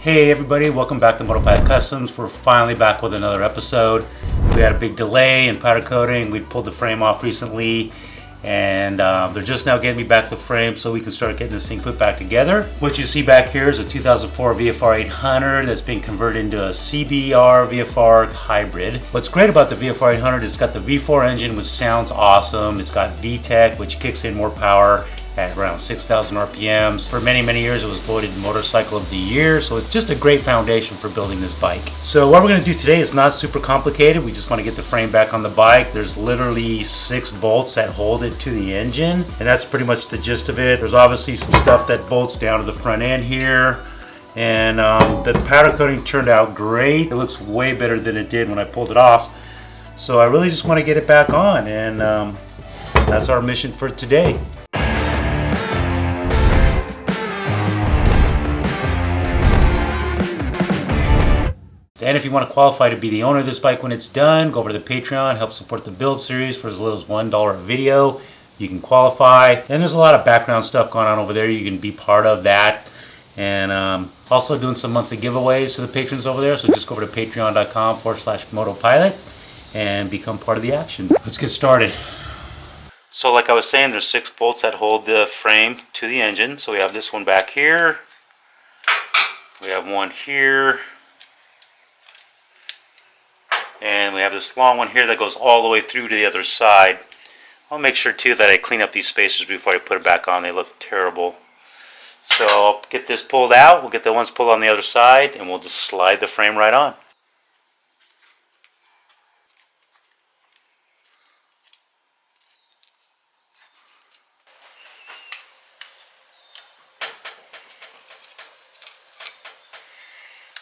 Hey everybody, welcome back to Moto Customs. We're finally back with another episode. We had a big delay in powder coating. We pulled the frame off recently and they're just now getting me back the frame so we can start getting this thing put back together. What you see back here is a 2004 VFR800 that's being converted into a CBR VFR hybrid. What's great about the VFR800 is it's got the V4 engine, which sounds awesome. It's got VTEC, which kicks in more power at around 6,000 RPMs. For many years it was voted Motorcycle of the Year, so it's just a great foundation for building this bike. So what we're going to do today is not super complicated. We just want to get the frame back on the bike. There's literally 6 bolts that hold it to the engine, and that's pretty much the gist of it. There's obviously some stuff that bolts down to the front end here, and the powder coating turned out great. It looks way better than it did when I pulled it off. So I really just want to get it back on, and that's our mission for today. And if you want to qualify to be the owner of this bike when it's done, go over to the Patreon, help support the build series for as little as $1 a video. You can qualify, and there's a lot of background stuff going on over there. You can be part of that, and also doing some monthly giveaways to the patrons over there. So just go over to patreon.com/motopilot and become part of the action. Let's get started. So like I was saying, there's 6 bolts that hold the frame to the engine. So we have this one back here, we have one here, and we have this long one here that goes all the way through to the other side. I'll make sure too that I clean up these spacers before I put it back on. They look terrible. So I'll get this pulled out, we'll get the ones pulled on the other side, and we'll just slide the frame right on.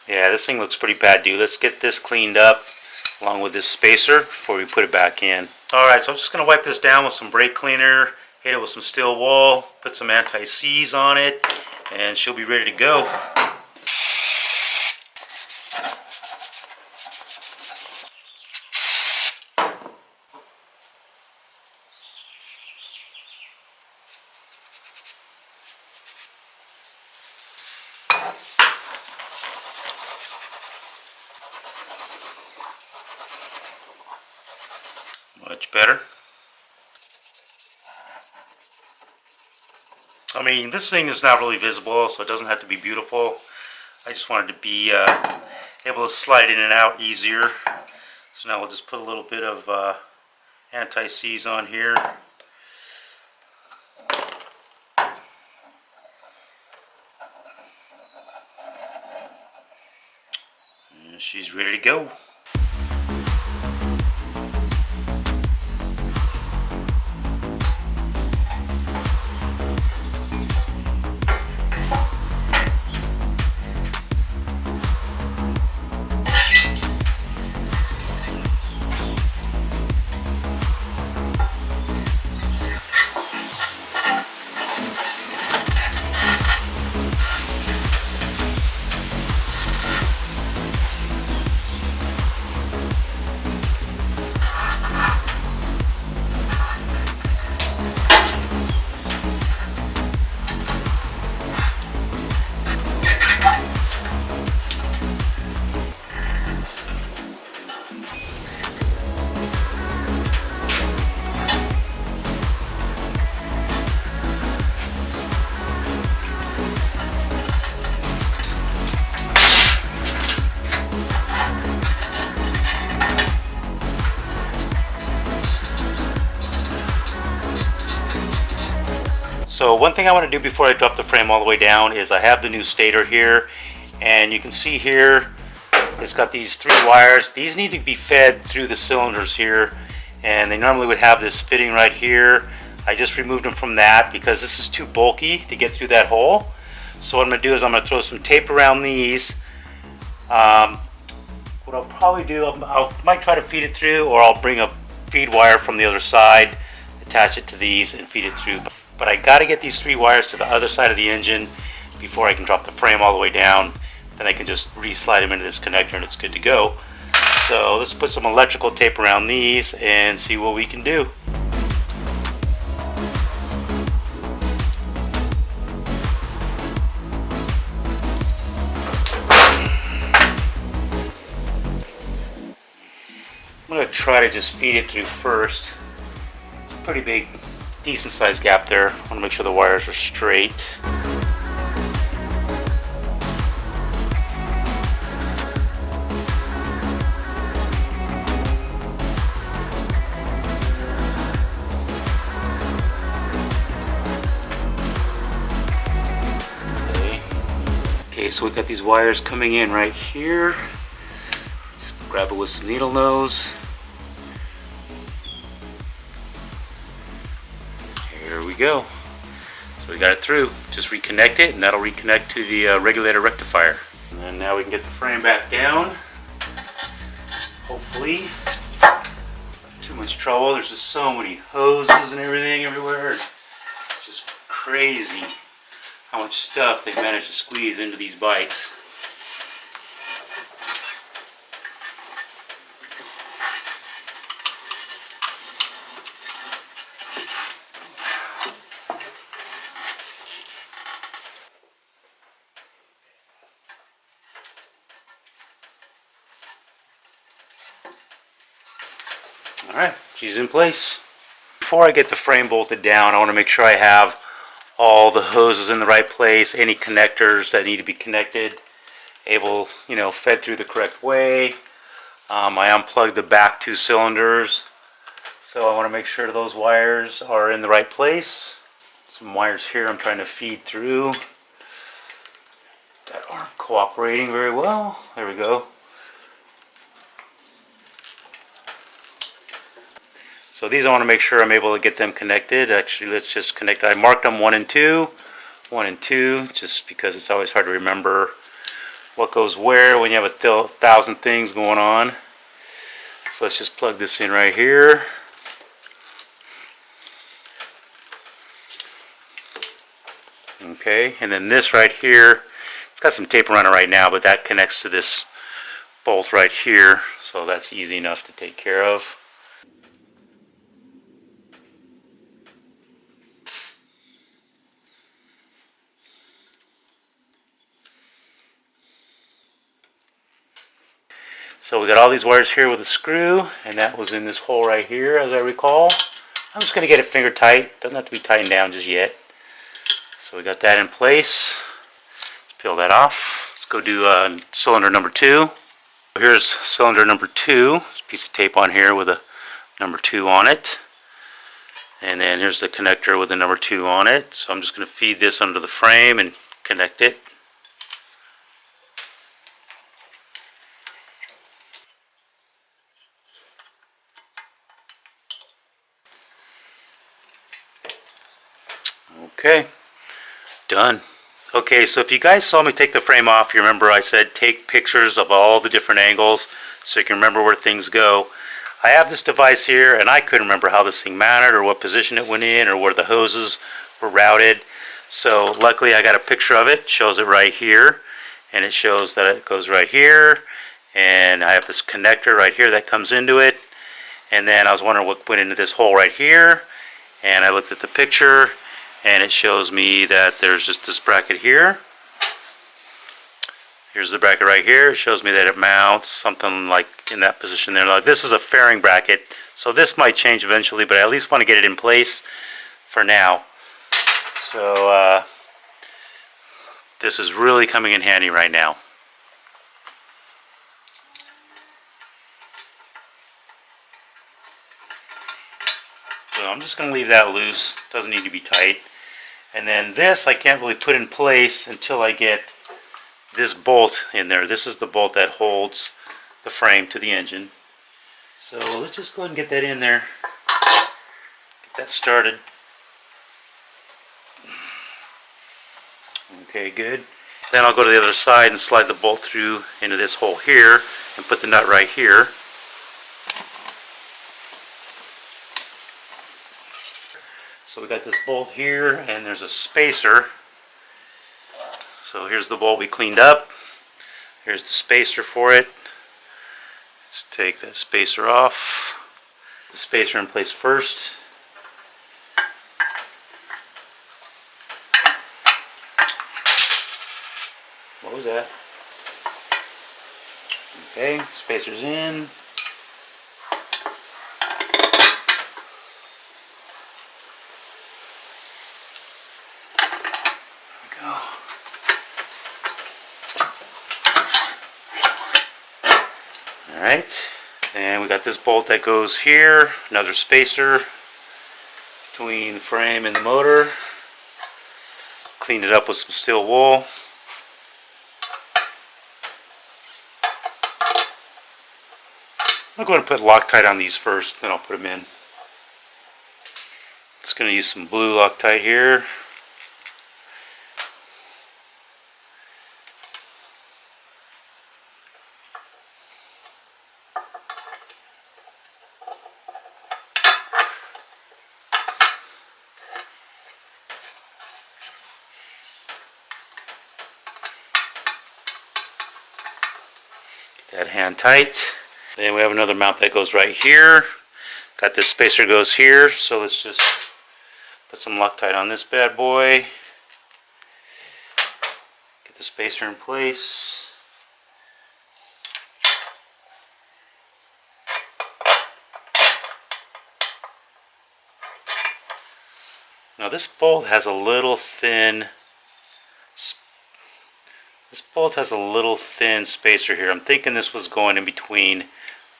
Yeah, this thing looks pretty bad, dude. Let's get this cleaned up along with this spacer before we put it back in. Alright, so I'm just going to wipe this down with some brake cleaner, hit it with some steel wool, put some anti-seize on it, and she'll be ready to go. Much better. I mean, this thing is not really visible, so it doesn't have to be beautiful. I just wanted to be able to slide in and out easier. So now we'll just put a little bit of anti-seize on here. And she's ready to go. So one thing I want to do before I drop the frame all the way down is I have the new stator here, and you can see here it's got these 3 wires. These need to be fed through the cylinders here, and they normally would have this fitting right here. I just removed them from that because this is too bulky to get through that hole. So what I'm going to do is I'm going to throw some tape around these. What I'll probably do, I might try to feed it through, or I'll bring a feed wire from the other side, attach it to these and feed it through. But I got to get these 3 wires to the other side of the engine before I can drop the frame all the way down. Then I can just re-slide them into this connector and it's good to go. So let's put some electrical tape around these and see what we can do. try to just feed it through first. It's a pretty big, decent sized gap there. I want to make sure the wires are straight. Okay, so we got these wires coming in right here. Let's grab it with some needle nose. Here we go. So we got it through. Just reconnect it, and that'll reconnect to the regulator rectifier. And then now we can get the frame back down. Hopefully. Too much trouble. There's just so many hoses and everything everywhere. It's just crazy how much stuff they've managed to squeeze into these bikes. Alright, she's in place. Before I get the frame bolted down, I want to make sure I have all the hoses in the right place, any connectors that need to be connected, fed through the correct way. I unplugged the back two cylinders, so I want to make sure those wires are in the right place. Some wires here I'm trying to feed through that aren't cooperating very well. There we go. So these I want to make sure I'm able to get them connected. Actually, let's just connect. I marked them 1 and 2, just because it's always hard to remember what goes where when you have 1,000 things going on. So let's just plug this in right here. Okay, and then this right here, it's got some tape around it right now, but that connects to this bolt right here, so that's easy enough to take care of. So we got all these wires here with a screw, and that was in this hole right here, as I recall. I'm just going to get it finger tight. Doesn't have to be tightened down just yet. So we got that in place. Let's peel that off. Let's go do cylinder number 2. Here's cylinder number 2. There's a piece of tape on here with a number 2 on it. And then here's the connector with the number 2 on it. So I'm just going to feed this under the frame and connect it. Okay, done. Okay, so if you guys saw me take the frame off, you remember I said take pictures of all the different angles so you can remember where things go. I have this device here, and I couldn't remember how this thing mounted or what position it went in or where the hoses were routed. So luckily I got a picture of it. It shows it right here, and it shows that it goes right here, and I have this connector right here that comes into it. And then I was wondering what went into this hole right here, and I looked at the picture, and it shows me that there's just this bracket here. Here's the bracket right here. It shows me that it mounts something like in that position there. Like this is a fairing bracket, so this might change eventually, but I at least want to get it in place for now. So this is really coming in handy right now. So I'm just going to leave that loose. Doesn't need to be tight. And then this I can't really put in place until I get this bolt in there. This is the bolt that holds the frame to the engine. So let's just go ahead and get that in there. Get that started. Okay, good. Then I'll go to the other side and slide the bolt through into this hole here and put the nut right here. So we got this bolt here, and there's a spacer. So here's the bolt we cleaned up. Here's the spacer for it. Let's take that spacer off. The spacer in place first. What was that? Okay, spacer's in. Alright, and we got this bolt that goes here, another spacer between the frame and the motor. Cleaned it up with some steel wool. I'm going to put Loctite on these first, then I'll put them in. Just going to use some blue Loctite here. That hand tight. Then we have another mount that goes right here. Got this spacer goes here, so let's just put some Loctite on this bad boy. Get the spacer in place. Now this bolt has a little thin spacer here. I'm thinking this was going in between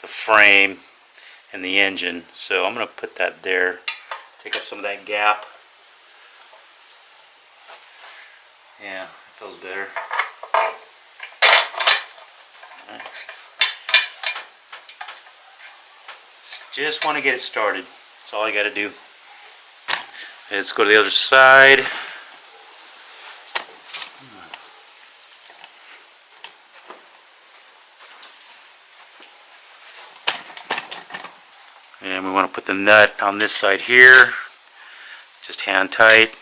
the frame and the engine, so I'm going to put that there, take up some of that gap. Yeah, feels better. Right. Just want to get it started. That's all I got to do. Let's go to the other side. And we want to put the nut on this side here, just hand tight.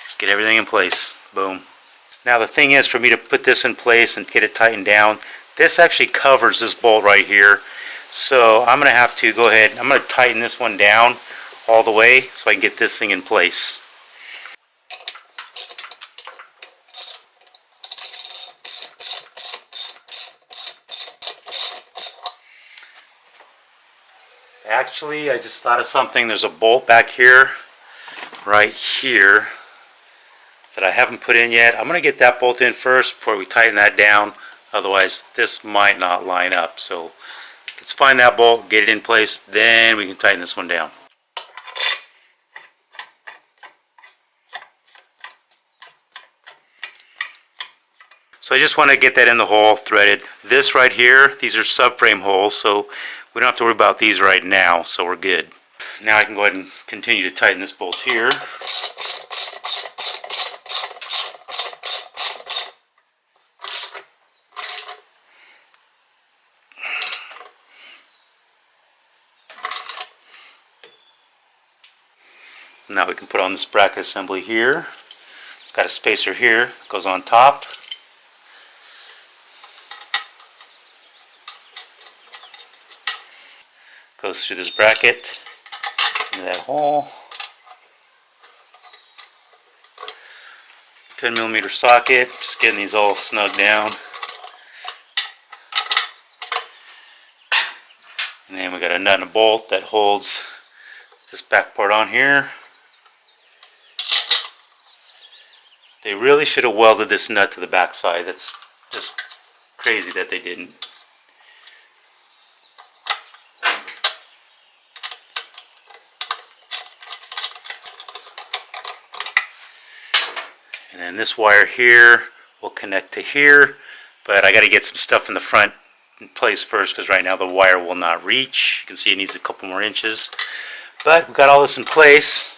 Let's get everything in place. Boom. Now the thing is, for me to put this in place and get it tightened down, this actually covers this bolt right here. So I'm going to have to go ahead, I'm going to tighten this one down all the way so I can get this thing in place. Actually, I just thought of something. There's a bolt back here, right here, that I haven't put in yet. I'm going to get that bolt in first before we tighten that down. Otherwise, this might not line up. So let's find that bolt, get it in place, then we can tighten this one down. So I just want to get that in the hole, threaded. This right here, these are subframe holes, so we don't have to worry about these right now, so we're good. Now I can go ahead and continue to tighten this bolt here. Now we can put on this bracket assembly here. It's got a spacer here, goes on top. Goes through this bracket into that hole. 10mm socket, just getting these all snug down. And then we got a nut and a bolt that holds this back part on here. They really should have welded this nut to the back side. That's just crazy that they didn't. And then this wire here will connect to here, but I got to get some stuff in the front in place first because right now the wire will not reach. You can see it needs a couple more inches, but we've got all this in place.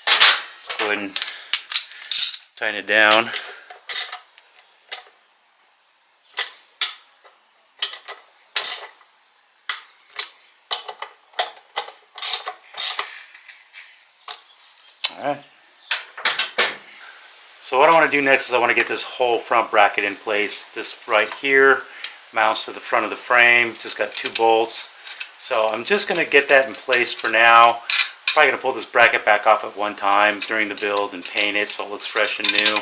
Let's go ahead and tighten it down. All right. So what I want to do next is I want to get this whole front bracket in place. This right here mounts to the front of the frame. It's just got 2 bolts. So I'm just going to get that in place for now. Probably going to pull this bracket back off at one time during the build and paint it so it looks fresh and new.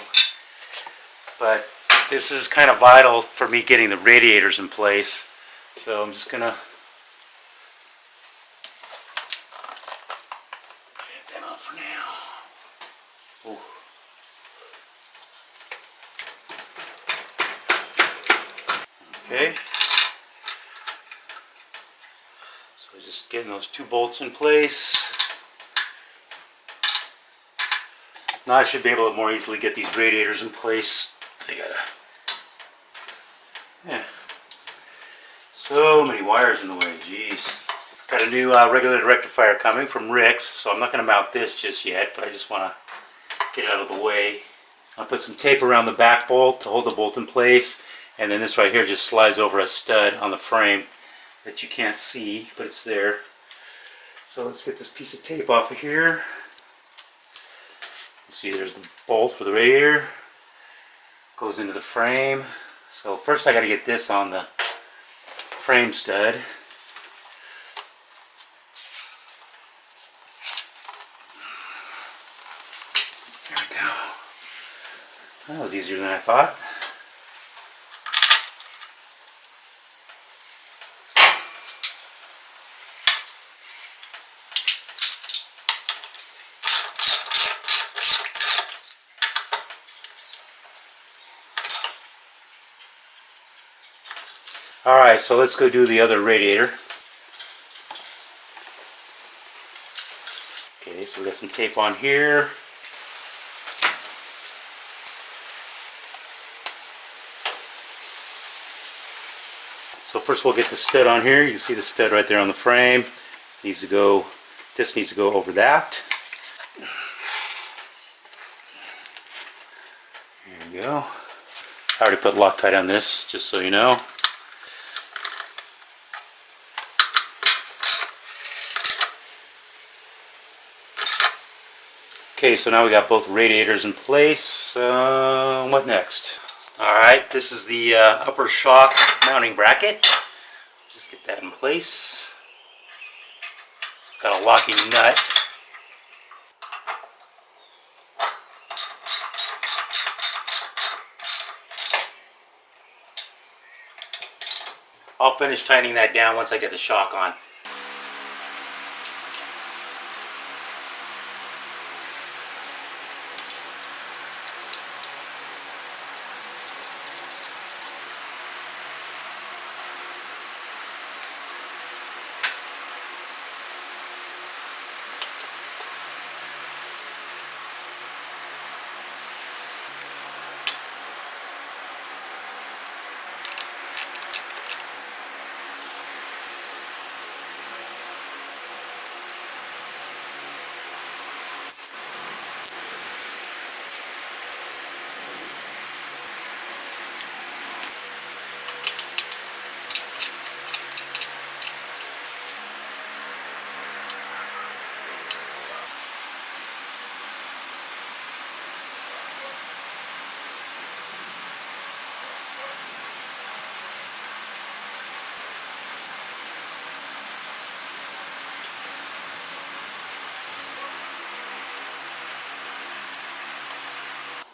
But this is kind of vital for me getting the radiators in place. So I'm just going to fit them up for now. Ooh. Okay. So just getting those 2 bolts in place. Now I should be able to more easily get these radiators in place. They gotta, yeah. So many wires in the way, jeez. Got a new regulated rectifier coming from Rick's, so I'm not gonna mount this just yet, but I just wanna get it out of the way. I'll put some tape around the back bolt to hold the bolt in place, and then this right here just slides over a stud on the frame that you can't see, but it's there. So let's get this piece of tape off of here. See, there's the bolt for the radiator. Goes into the frame. So first I got to get this on the frame stud. There we go. That was easier than I thought. Alright, so let's go do the other radiator. Okay, so we got some tape on here. So first we'll get the stud on here. You can see the stud right there on the frame. Needs to go, this needs to go over that. There you go. I already put Loctite on this, just so you know. Okay, so now we got both radiators in place. What next? Alright, this is the upper shock mounting bracket. Just get that in place. Got a locking nut. I'll finish tightening that down once I get the shock on.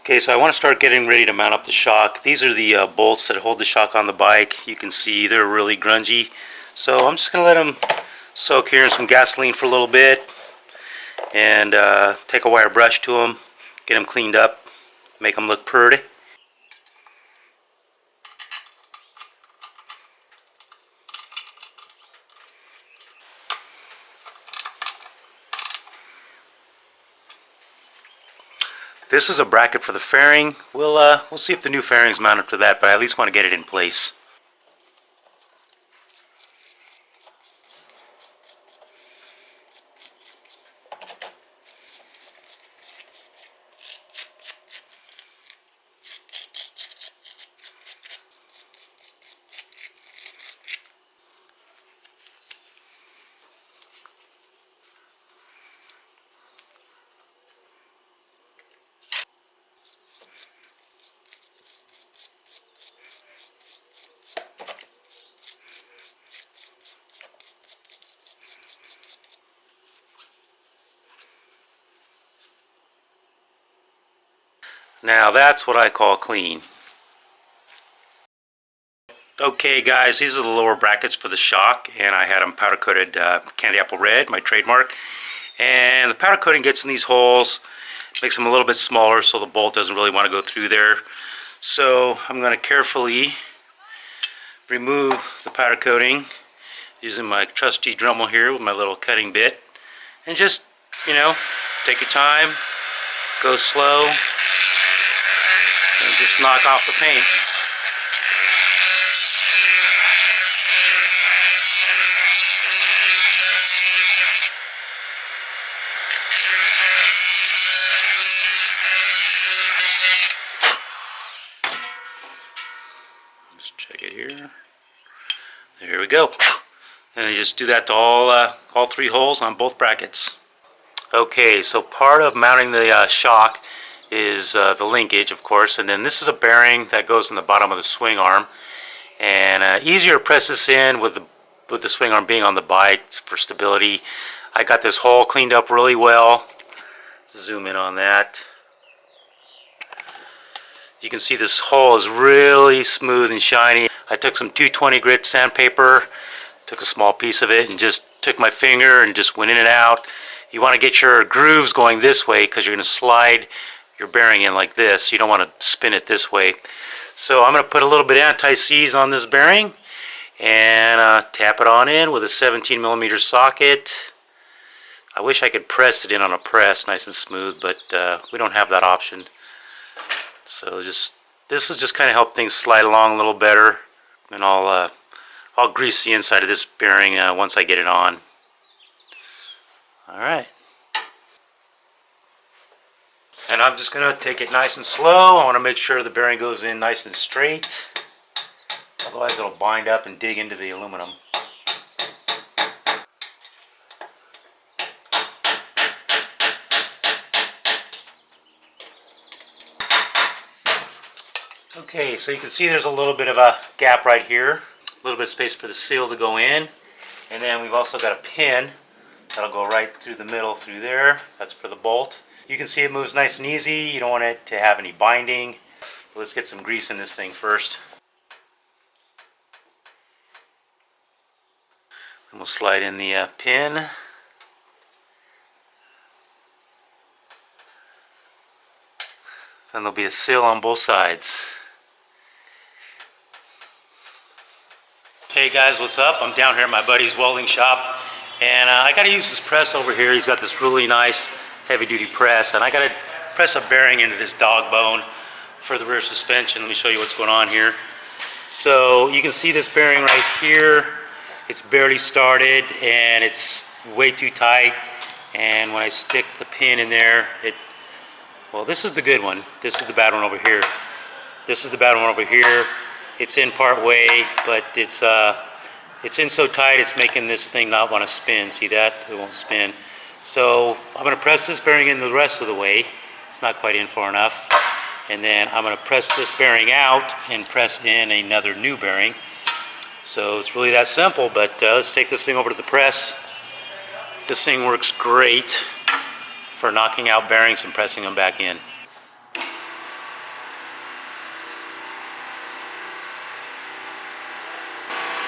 Okay, so I want to start getting ready to mount up the shock. These are the bolts that hold the shock on the bike. You can see they're really grungy. So I'm just going to let them soak here in some gasoline for a little bit. And take a wire brush to them, get them cleaned up, make them look pretty. This is a bracket for the fairing. We'll see if the new fairing's mounted to that, but I at least want to get it in place. Now that's what I call clean. Okay guys, these are the lower brackets for the shock, and I had them powder coated candy apple red, my trademark. And the powder coating gets in these holes, makes them a little bit smaller so the bolt doesn't really want to go through there. So I'm going to carefully remove the powder coating using my trusty Dremel here with my little cutting bit. And just, you know, take your time, go slow, and just knock off the paint. Just check it here. There we go. And you just do that to all 3 holes on both brackets. Okay, so part of mounting the shock is the linkage, of course, and then this is a bearing that goes in the bottom of the swing arm. And easier to press this in with the swing arm being on the bike for stability. I got this hole cleaned up really well. Let's zoom in on that. You can see this hole is really smooth and shiny. I took some 220 grit sandpaper, took a small piece of it and just took my finger and just went in and out. You want to get your grooves going this way because you're going to slide your bearing in like this. You don't want to spin it this way. So I'm going to put a little bit of anti-seize on this bearing and tap it on in with a 17mm socket. I wish I could press it in on a press nice and smooth, but we don't have that option. So this is just kind of help things slide along a little better. And I'll grease the inside of this bearing once I get it on. Alright. And I'm just going to take it nice and slow. I want to make sure the bearing goes in nice and straight. Otherwise it'll bind up and dig into the aluminum. Okay, so you can see there's a little bit of a gap right here. A little bit of space for the seal to go in. And then we've also got a pin that'll go right through the middle through there. That's for the bolt. You can see it moves nice and easy. You don't want it to have any binding. Let's get some grease in this thing first. And we'll slide in the pin. Then there'll be a seal on both sides. Hey guys, what's up? I'm down here at my buddy's welding shop, and I got to use this press over here. He's got this really nice heavy-duty press, and I got to press a bearing into this dog bone for the rear suspension. Let me show you what's going on here. So you can see this bearing right here. It's barely started, and it's way too tight. And when I stick the pin in there, well, this is the good one. This is the bad one over here. This is the bad one over here. It's in part way, but it's in so tight it's making this thing not want to spin. See that? It won't spin. So I'm going to press this bearing in the rest of the way. It's not quite in far enough. And then I'm going to press this bearing out and press in another new bearing. So it's really that simple, but let's take this thing over to the press. This thing works great for knocking out bearings and pressing them back in.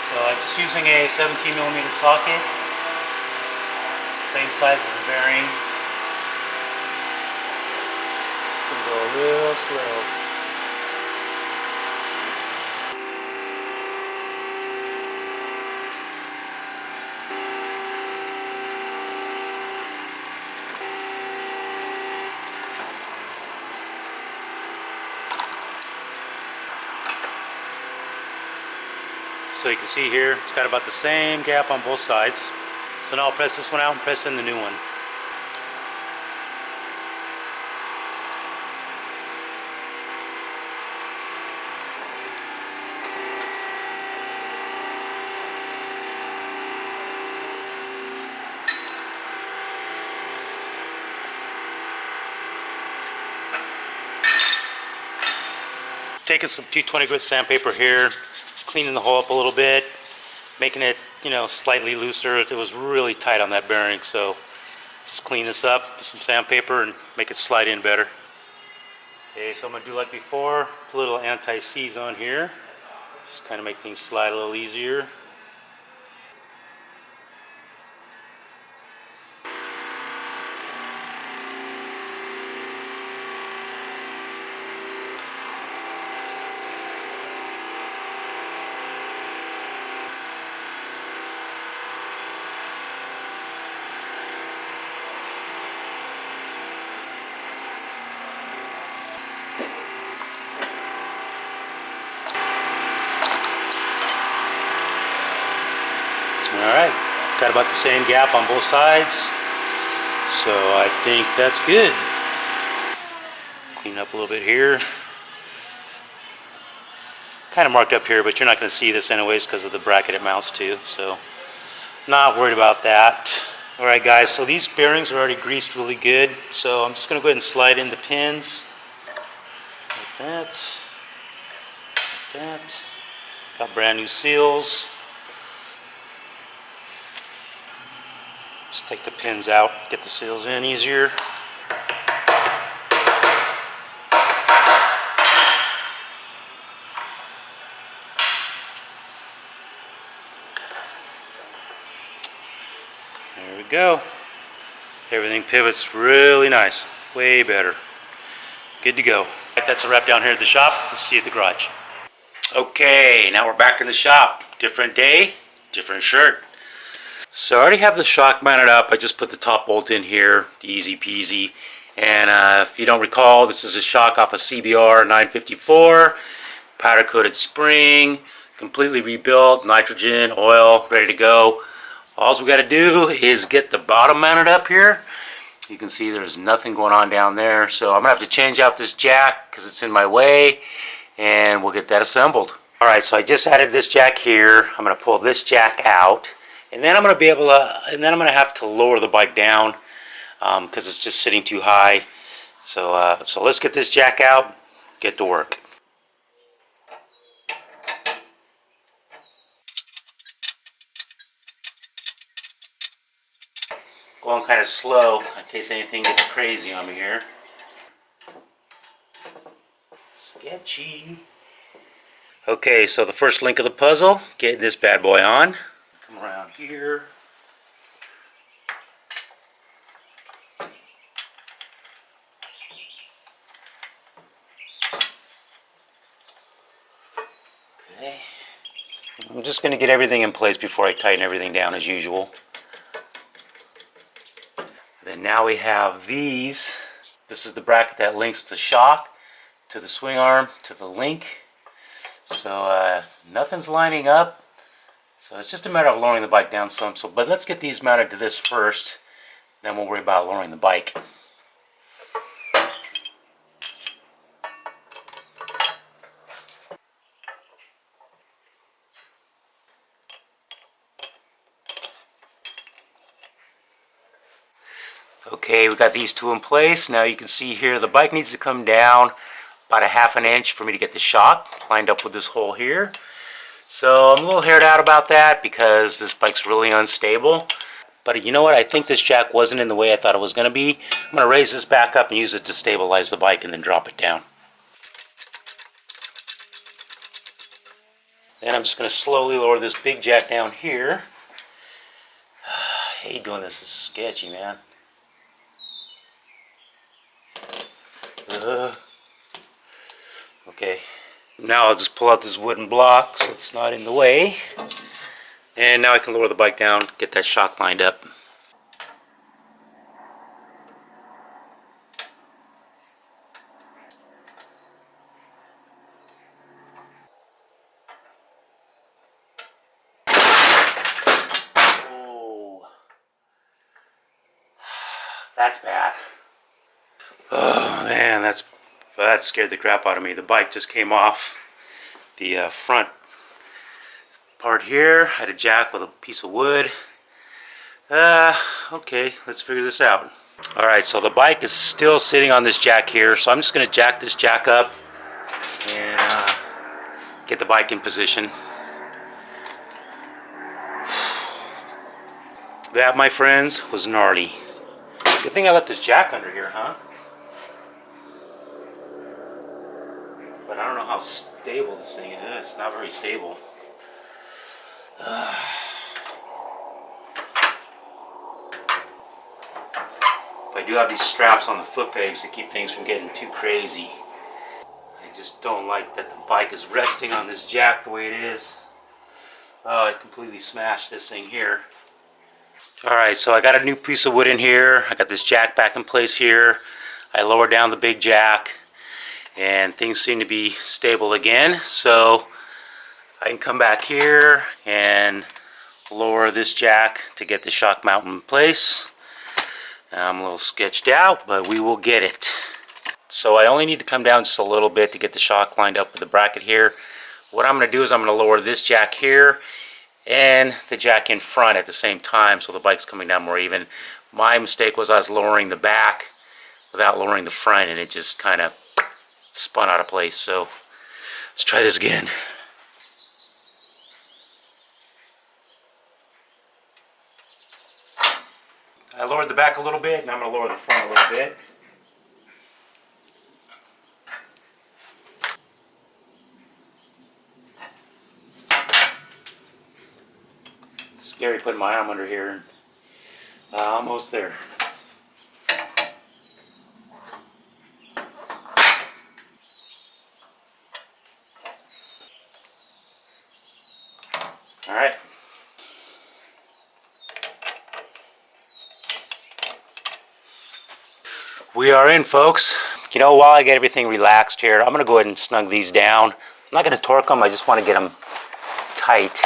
So I'm just using a 17mm socket, same size as the bearing. Go real slow. So you can see here, it's got about the same gap on both sides. So now I'll press this one out and press in the new one. Taking some 220 grit sandpaper here, cleaning the hole up a little bit, making it, slightly looser. It was really tight on that bearing, so just clean this up with some sandpaper and make it slide in better. Okay, so I'm going to do like before, put a little anti-seize on here, just kind of make things slide a little easier. got about the same gap on both sides. So I think that's good. Clean up a little bit here. Kind of marked up here, but you're not going to see this anyways because of the bracket it mounts to. So not worried about that. All right, guys, so these bearings are already greased really good. So I'm just going to go ahead and slide in the pins. Like that. Like that. Got brand new seals. Just take the pins out, get the seals in easier. There we go. Everything pivots really nice. Way better. Good to go. That's a wrap down here at the shop. Let's see you at the garage. Okay, now we're back in the shop. Different day, different shirt. So I already have the shock mounted up. I just put the top bolt in here, easy peasy. And if you don't recall, this is a shock off a CBR 954, powder coated spring, completely rebuilt, nitrogen, oil, ready to go. All we got to do is get the bottom mounted up here. You can see there's nothing going on down there. So I'm going to have to change out this jack because it's in my way, and we'll get that assembled. All right, so I just added this jack here. I'm going to pull this jack out. And then I'm going to have to lower the bike down because it's just sitting too high. So let's get this jack out, get to work. Going kind of slow in case anything gets crazy on me here. Sketchy. Okay, so the first link of the puzzle, getting this bad boy on. Come around here. Okay. I'm just going to get everything in place before I tighten everything down as usual. Then now we have these. This is the bracket that links the shock to the swing arm to the link. So nothing's lining up. So it's just a matter of lowering the bike down some. But let's get these mounted to this first. Then we'll worry about lowering the bike. Okay, we got these two in place. Now you can see here the bike needs to come down about a ½ inch for me to get the shock lined up with this hole here. So I'm a little haired out about that because this bike's really unstable. But you know what? I think this jack wasn't in the way I thought it was going to be. I'm going to raise this back up and use it to stabilize the bike and then drop it down. Then I'm just going to slowly lower this big jack down here. I hate doing this. This is sketchy, man. Okay. Now I'll just pull out this wooden block so it's not in the way. And now I can lower the bike down, get that shock lined up. Oh, that's bad. Oh man, that scared the crap out of me. The bike just came off the front part here. I had a jack with a piece of wood. Okay, let's figure this out. Alright, so the bike is still sitting on this jack here, so I'm just going to jack this jack up and get the bike in position. That, my friends, was gnarly. Good thing I left this jack under here, huh? But I don't know how stable this thing is. It's not very stable. I do have these straps on the foot pegs to keep things from getting too crazy. I just don't like that the bike is resting on this jack the way it is. Oh, I completely smashed this thing here. Alright, so I got a new piece of wood in here. I got this jack back in place here. I lowered down the big jack and things seem to be stable again. So I can come back here and lower this jack to get the shock mount in place. I'm a little sketched out, but we will get it. So I only need to come down just a little bit to get the shock lined up with the bracket here. What I'm going to do is I'm going to lower this jack here and the jack in front at the same time so the bike's coming down more even. My mistake was I was lowering the back without lowering the front, and it just kind of spun out of place. So let's try this again. I lowered the back a little bit, and I'm going to lower the front a little bit. Scary putting my arm under here. Almost there. All right. We are in, folks. You know, while I get everything relaxed here, I'm going to go ahead and snug these down. I'm not going to torque them, I just want to get them tight.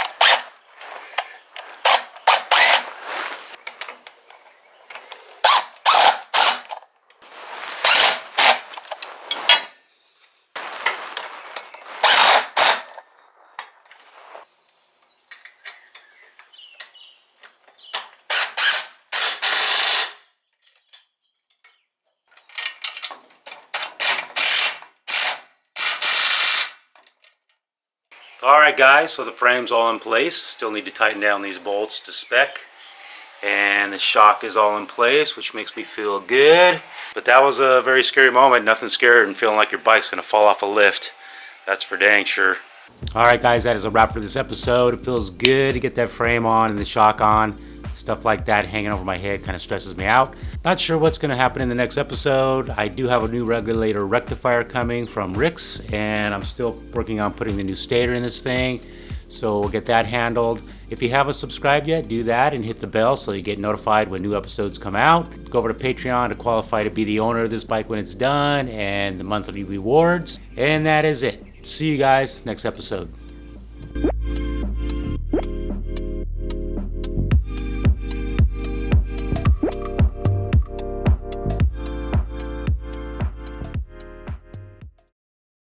Alright guys, so the frame's all in place. Still need to tighten down these bolts to spec. And the shock is all in place, which makes me feel good. But that was a very scary moment. Nothing scarier than feeling like your bike's going to fall off a lift. That's for dang sure. Alright guys, that is a wrap for this episode. It feels good to get that frame on and the shock on. Stuff like that hanging over my head kind of stresses me out. Not sure what's going to happen in the next episode. I do have a new regulator rectifier coming from Rick's, and I'm still working on putting the new stator in this thing, so we'll get that handled. If you haven't subscribed yet, do that and hit the bell so you get notified when new episodes come out. Go over to Patreon to qualify to be the owner of this bike when it's done, and the monthly rewards. And that is it. See you guys next episode.